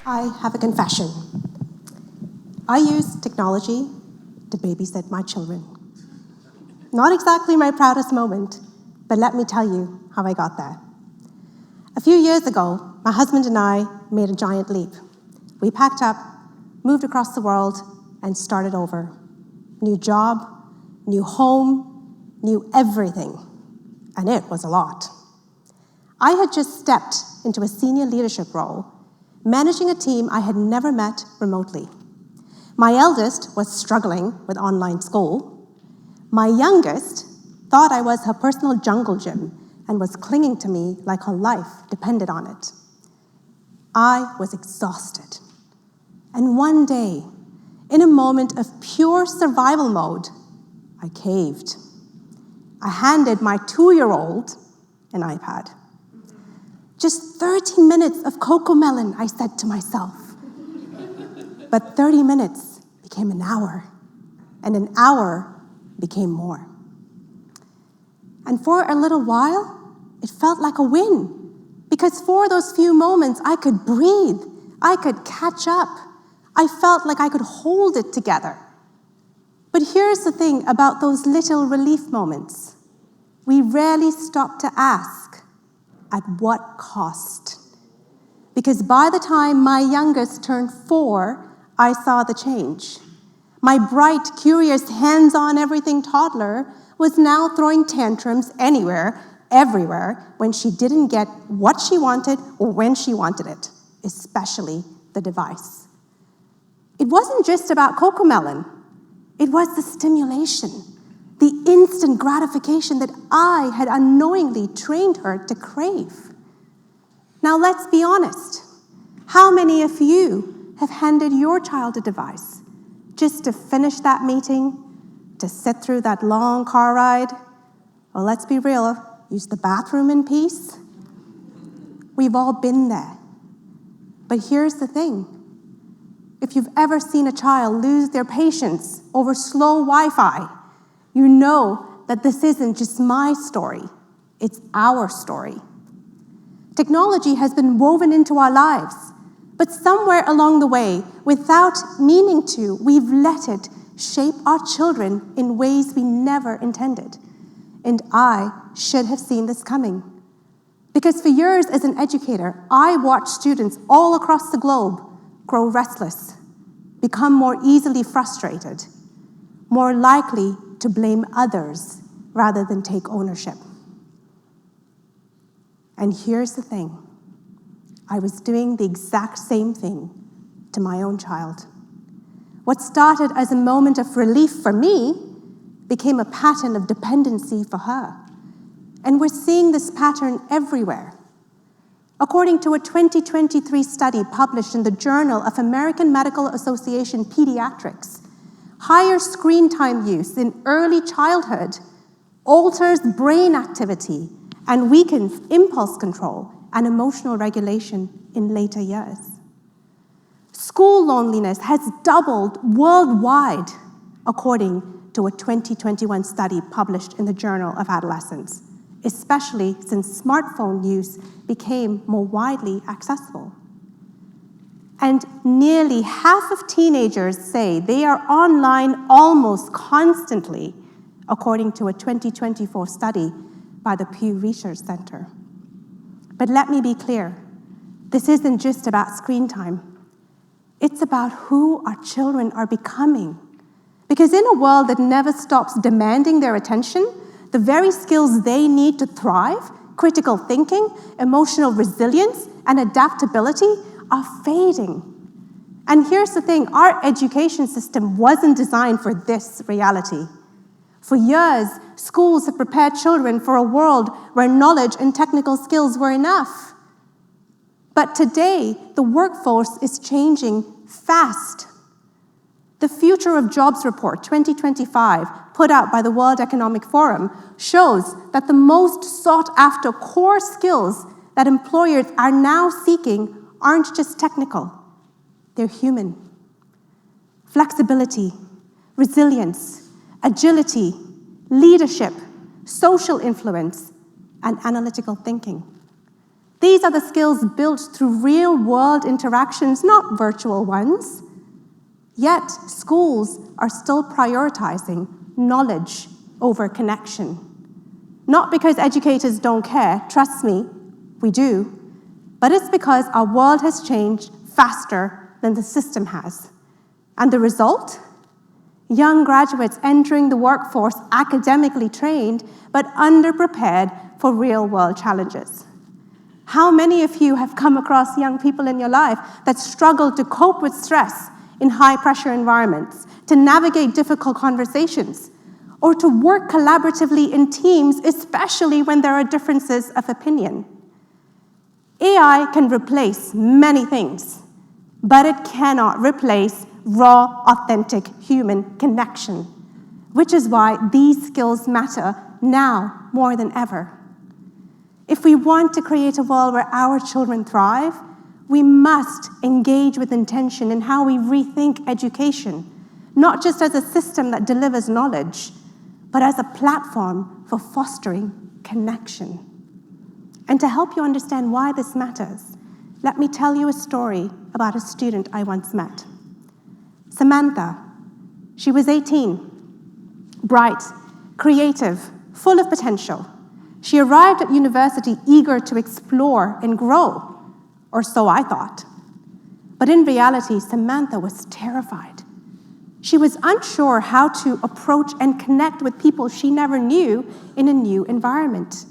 I have a confession. I use technology to babysit my children. Not exactly my proudest moment, but let me tell you how I got there. A few years ago, my husband and I made a giant leap. We packed up, moved across the world, and started over. New job, new home, new everything. And it was a lot. I had just stepped into a senior leadership role, managing a team I had never met remotely. My eldest was struggling with online school. My youngest thought I was her personal jungle gym and was clinging to me like her life depended on it. I was exhausted. And one day, in a moment of pure survival mode, I caved. I handed my 2-year-old an iPad. Just 30 minutes of CoComelon, I said to myself. But 30 minutes became an hour, and an hour became more. And for a little while, it felt like a win, because for those few moments, I could breathe, I could catch up, I felt like I could hold it together. But here's the thing about those little relief moments. We rarely stop to ask, at what cost? Because by the time my youngest turned 4, I saw the change. My bright, curious, hands-on everything toddler was now throwing tantrums anywhere, everywhere, when she didn't get what she wanted or when she wanted it, especially the device. It wasn't just about CoComelon. It was the stimulation, the instant gratification that I had unknowingly trained her to crave. Now let's be honest. How many of you have handed your child a device just to finish that meeting, to sit through that long car ride? Well, let's be real, use the bathroom in peace? We've all been there. But here's the thing. If you've ever seen a child lose their patience over slow Wi-Fi, you know that this isn't just my story, it's our story. Technology has been woven into our lives, but somewhere along the way, without meaning to, we've let it shape our children in ways we never intended. And I should have seen this coming. Because for years as an educator, I watched students all across the globe grow restless, become more easily frustrated, more likely to blame others rather than take ownership. And here's the thing. I was doing the exact same thing to my own child. What started as a moment of relief for me became a pattern of dependency for her. And we're seeing this pattern everywhere. According to a 2023 study published in the Journal of American Medical Association Pediatrics, higher screen time use in early childhood alters brain activity and weakens impulse control and emotional regulation in later years. School loneliness has doubled worldwide, according to a 2021 study published in the Journal of Adolescence, especially since smartphone use became more widely accessible. And nearly half of teenagers say they are online almost constantly, according to a 2024 study by the Pew Research Center. But let me be clear, this isn't just about screen time. It's about who our children are becoming. Because in a world that never stops demanding their attention, the very skills they need to thrive, critical thinking, emotional resilience, and adaptability, are fading. And here's the thing, our education system wasn't designed for this reality. For years, schools have prepared children for a world where knowledge and technical skills were enough. But today, the workforce is changing fast. The Future of Jobs Report 2025, put out by the World Economic Forum, shows that the most sought-after core skills that employers are now seeking aren't just technical, they're human. Flexibility, resilience, agility, leadership, social influence, and analytical thinking. These are the skills built through real-world interactions, not virtual ones. Yet, schools are still prioritizing knowledge over connection. Not because educators don't care, trust me, we do, but it's because our world has changed faster than the system has. And the result? Young graduates entering the workforce academically trained, but underprepared for real-world challenges. How many of you have come across young people in your life that struggle to cope with stress in high-pressure environments, to navigate difficult conversations, or to work collaboratively in teams, especially when there are differences of opinion? AI can replace many things, but it cannot replace raw, authentic human connection, which is why these skills matter now more than ever. If we want to create a world where our children thrive, we must engage with intention in how we rethink education, not just as a system that delivers knowledge, but as a platform for fostering connection. And to help you understand why this matters, let me tell you a story about a student I once met. Samantha. She was 18, bright, creative, full of potential. She arrived at university eager to explore and grow, or so I thought. But in reality, Samantha was terrified. She was unsure how to approach and connect with people she never knew in a new environment.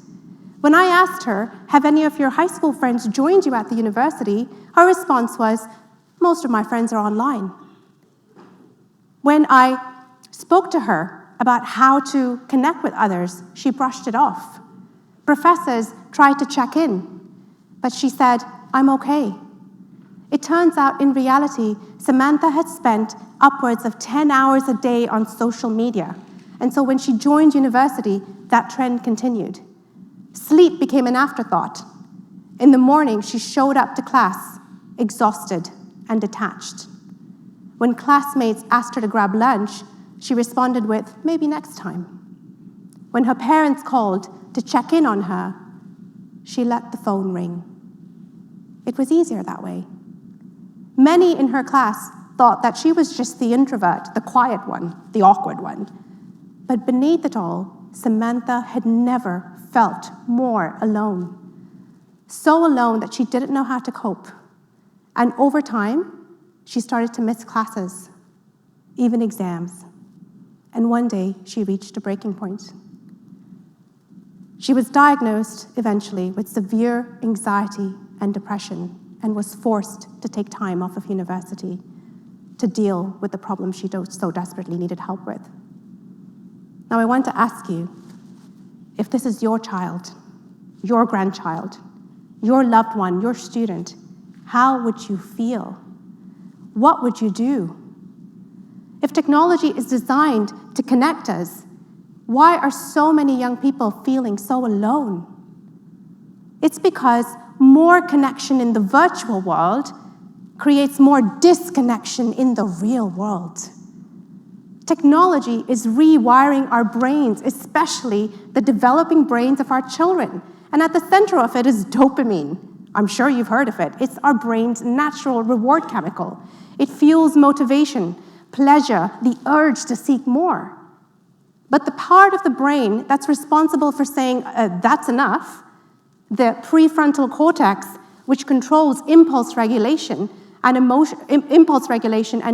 When I asked her, have any of your high school friends joined you at the university, her response was, most of my friends are online. When I spoke to her about how to connect with others, she brushed it off. Professors tried to check in, but she said, I'm okay. It turns out, in reality, Samantha had spent upwards of 10 hours a day on social media. And so when she joined university, that trend continued. Sleep became an afterthought. In the morning, she showed up to class, exhausted and detached. When classmates asked her to grab lunch, she responded with, maybe next time. When her parents called to check in on her, she let the phone ring. It was easier that way. Many in her class thought that she was just the introvert, the quiet one, the awkward one. But beneath it all, Samantha had never felt more alone. So alone that she didn't know how to cope. And over time, she started to miss classes, even exams. And one day, she reached a breaking point. She was diagnosed eventually with severe anxiety and depression and was forced to take time off of university to deal with the problem she so desperately needed help with. Now, I want to ask you, if this is your child, your grandchild, your loved one, your student, how would you feel? What would you do? If technology is designed to connect us, why are so many young people feeling so alone? It's because more connection in the virtual world creates more disconnection in the real world. Technology is rewiring our brains, especially the developing brains of our children. And at the center of it is dopamine. I'm sure you've heard of it. It's our brain's natural reward chemical. It fuels motivation, pleasure, the urge to seek more. But the part of the brain that's responsible for saying, that's enough, the prefrontal cortex, which controls impulse regulation and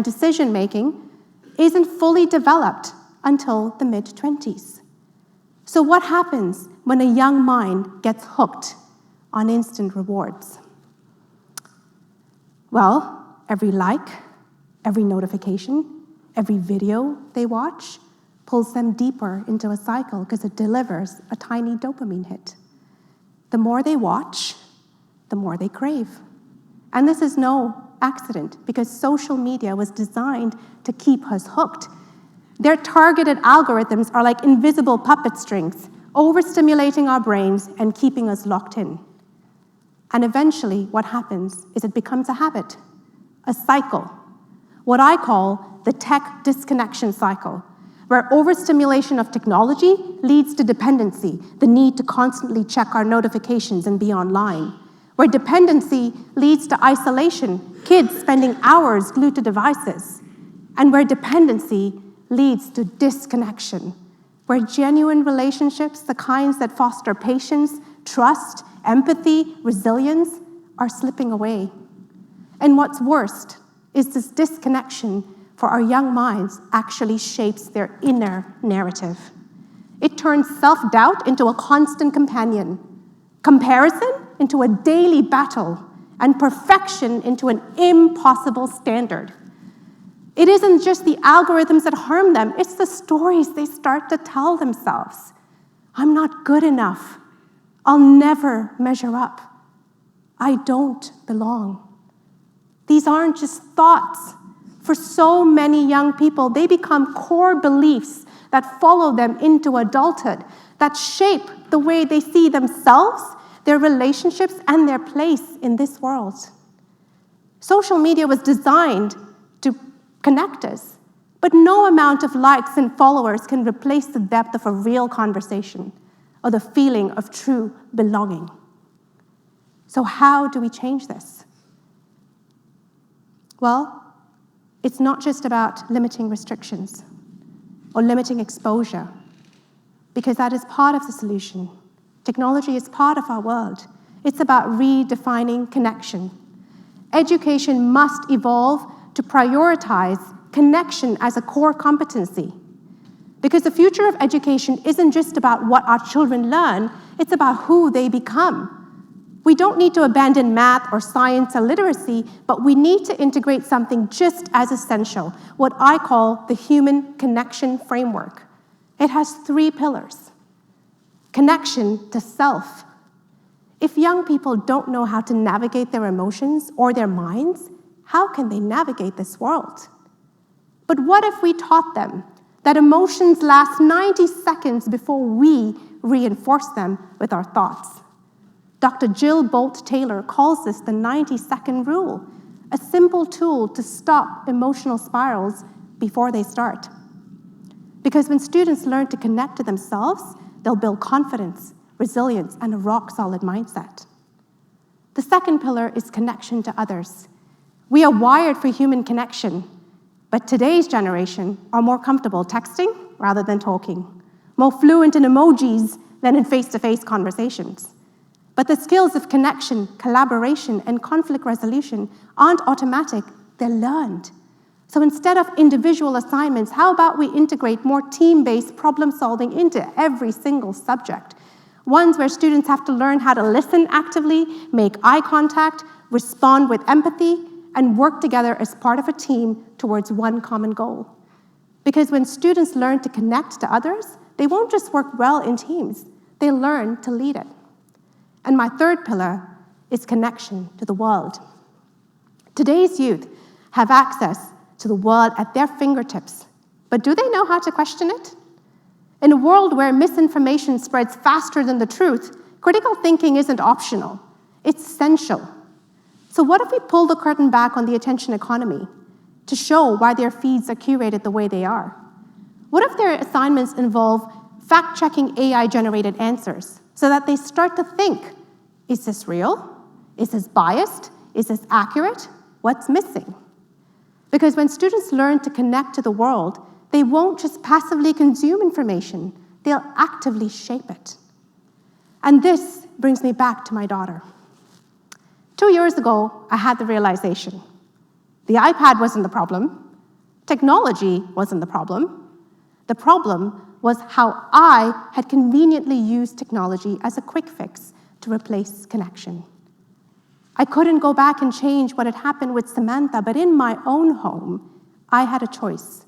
decision-making, isn't fully developed until the mid-20s. So what happens when a young mind gets hooked on instant rewards? Well, every like, every notification, every video they watch pulls them deeper into a cycle because it delivers a tiny dopamine hit. The more they watch, the more they crave. And this is no accident, because social media was designed to keep us hooked. Their targeted algorithms are like invisible puppet strings, overstimulating our brains and keeping us locked in. And eventually, what happens is it becomes a habit, a cycle, what I call the tech disconnection cycle, where overstimulation of technology leads to dependency, the need to constantly check our notifications and be online, where dependency leads to isolation, kids spending hours glued to devices, and where dependency leads to disconnection, where genuine relationships, the kinds that foster patience, trust, empathy, resilience, are slipping away. And what's worst is this disconnection for our young minds actually shapes their inner narrative. It turns self-doubt into a constant companion, comparison into a daily battle, and perfection into an impossible standard. It isn't just the algorithms that harm them, it's the stories they start to tell themselves. I'm not good enough. I'll never measure up. I don't belong. These aren't just thoughts. For so many young people, they become core beliefs that follow them into adulthood, that shape the way they see themselves, their relationships, and their place in this world. Social media was designed to connect us, but no amount of likes and followers can replace the depth of a real conversation or the feeling of true belonging. So how do we change this? Well, it's not just about limiting restrictions or limiting exposure, because that is part of the solution. Technology is part of our world. It's about redefining connection. Education must evolve to prioritize connection as a core competency, because the future of education isn't just about what our children learn, it's about who they become. We don't need to abandon math or science or literacy, but we need to integrate something just as essential, what I call the human connection framework. It has 3 pillars. Connection to self. If young people don't know how to navigate their emotions or their minds, how can they navigate this world? But what if we taught them that emotions last 90 seconds before we reinforce them with our thoughts? Dr. Jill Bolte Taylor calls this the 90-second rule, a simple tool to stop emotional spirals before they start. Because when students learn to connect to themselves, they'll build confidence, resilience, and a rock-solid mindset. The second pillar is connection to others. We are wired for human connection, but today's generation are more comfortable texting rather than talking, more fluent in emojis than in face-to-face conversations. But the skills of connection, collaboration, and conflict resolution aren't automatic, they're learned. So instead of individual assignments, how about we integrate more team-based problem solving into every single subject? Ones where students have to learn how to listen actively, make eye contact, respond with empathy, and work together as part of a team towards one common goal. Because when students learn to connect to others, they won't just work well in teams, they learn to lead it. And my third pillar is connection to the world. Today's youth have access to the world at their fingertips, but do they know how to question it? In a world where misinformation spreads faster than the truth, critical thinking isn't optional, it's essential. So what if we pull the curtain back on the attention economy to show why their feeds are curated the way they are? What if their assignments involve fact-checking AI-generated answers so that they start to think, is this real? Is this biased? Is this accurate? What's missing? Because when students learn to connect to the world, they won't just passively consume information, they'll actively shape it. And this brings me back to my daughter. 2 years ago, I had the realization. The iPad wasn't the problem. Technology wasn't the problem. The problem was how I had conveniently used technology as a quick fix to replace connection. I couldn't go back and change what had happened with Samantha, but in my own home, I had a choice.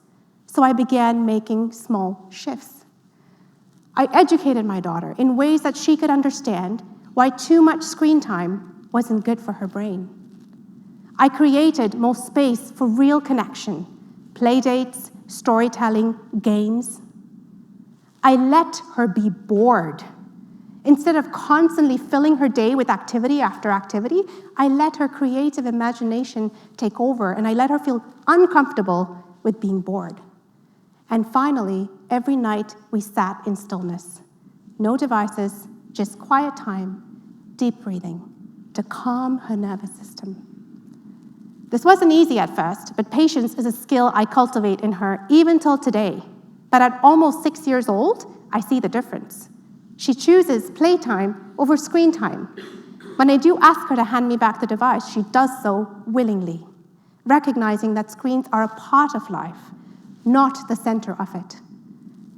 So I began making small shifts. I educated my daughter in ways that she could understand why too much screen time wasn't good for her brain. I created more space for real connection, play dates, storytelling, games. I let her be bored. Instead of constantly filling her day with activity after activity, I let her creative imagination take over, and I let her feel uncomfortable with being bored. And finally, every night we sat in stillness. No devices, just quiet time, deep breathing, to calm her nervous system. This wasn't easy at first, but patience is a skill I cultivate in her even till today. But at almost 6 years old, I see the difference. She chooses playtime over screen time. When I do ask her to hand me back the device, she does so willingly, recognizing that screens are a part of life, not the center of it.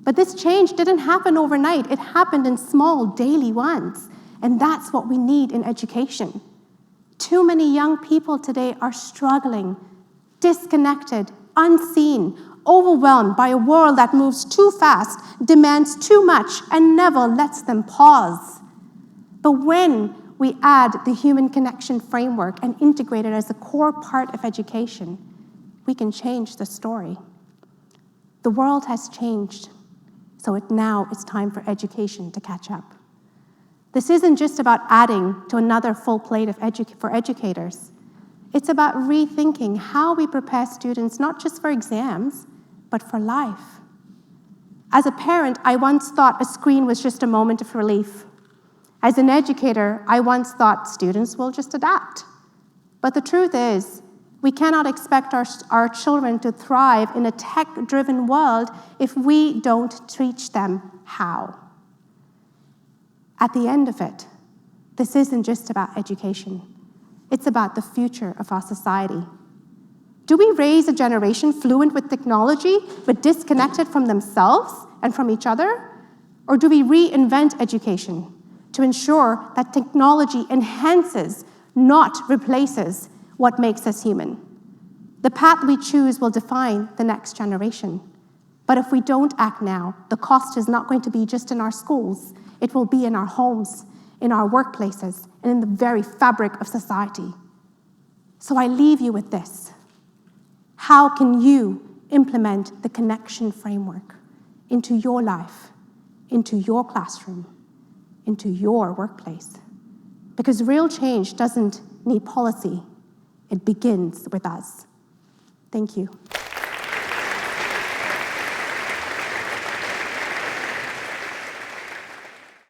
But this change didn't happen overnight. It happened in small, daily ones. And that's what we need in education. Too many young people today are struggling, disconnected, unseen, overwhelmed by a world that moves too fast, demands too much, and never lets them pause. But when we add the human connection framework and integrate it as a core part of education, we can change the story. The world has changed, so now it's time for education to catch up. This isn't just about adding to another full plate for educators. It's about rethinking how we prepare students not just for exams, but for life. As a parent, I once thought a screen was just a moment of relief. As an educator, I once thought students will just adapt. But the truth is, we cannot expect our children to thrive in a tech-driven world if we don't teach them how. At the end of it, this isn't just about education. It's about the future of our society. Do we raise a generation fluent with technology but disconnected from themselves and from each other? Or do we reinvent education to ensure that technology enhances, not replaces, what makes us human? The path we choose will define the next generation. But if we don't act now, the cost is not going to be just in our schools. It will be in our homes, in our workplaces, and in the very fabric of society. So I leave you with this. How can you implement the connection framework into your life, into your classroom, into your workplace? Because real change doesn't need policy. It begins with us. Thank you.